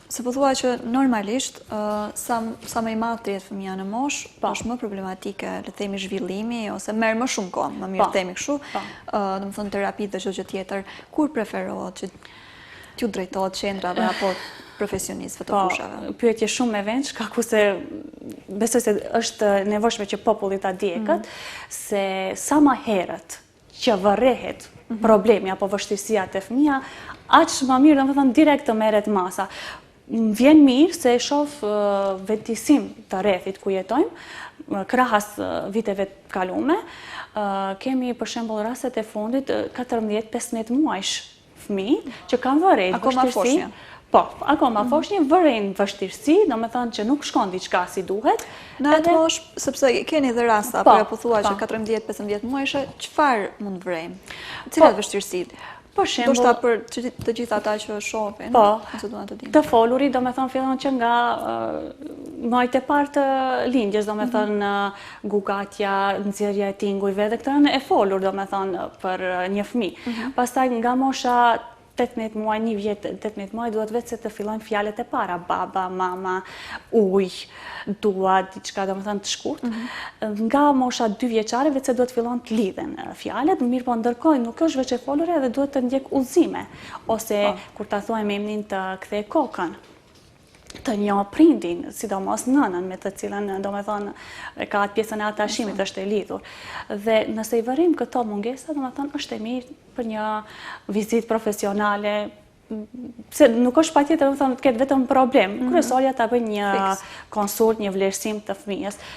Se po thua që normalisht, sa më i madh të jetë fëmia në moshë, është më problematike, le të themi, zhvillimi, ose merr më shumë kohë, më mirë themi kështu, domethënë terapi dhe çdo gjë tjetër. Kur preferohet që t'ju drejtohet qendrave apo profesionistëve të kushave? Pyetje shumë e vend, shkaku se besoj se është nevojshme që populli ta dihet, se sa më herët që vërrehet problemi apo vështirësia te fëmia, aq më mirë, domethënë direkt të merret masa. Vjen mirë se e shoh vetësim të rrethit ku jetojmë, krahas viteve të kaluara. Kemi për shembull rastet e fundit 14-15 muajsh fëmijë që kanë vërejt vështirësi. Po, akoma foshnjë, vërejnë vështirësi, domethënë që nuk shkon diçka si duhet. Në atë moshë, sepse keni dhe rasta, apo po thua që 14-15 muajsh, çfarë mund vrejmë? Cilat vështirësi? Për shembull, ndoshta për të gjithë ata që shohin, ose duan të dinë. Të folurit, domethënë fillon që nga muajt e parë të lindjes, domethënë gugatja, nxjerrja e tingujve, dhe këto janë e folur domethënë për një fëmijë. Pastaj nga mosha 18 muaj, 1 vjet, 18 muaj, duhet vetë se të fillojnë fjalët e para, baba, mama, ujë, dua, diçka domethënë të shkurtë. Nga mosha 2 vjeçare vetë se duhet fillon të lidhen fjalët, mirë po ndërkohë nuk është veç e folur, edhe duhet të ndjek udhëzime, ose kur ta thuajmë emrin të kthej kokën, të njoh prindin, sidomos nënën me të cilën domethënë ka atë pjesën e atashimit, është e lidhur. Dhe nëse i vërim këto mungesa, domethënë është e mirë për një vizitë profesionale, se nuk është patjetër domethënë të ketë vetëm problem. Kryesorja ta bëjë një konsult, një vlerësim të fëmijës.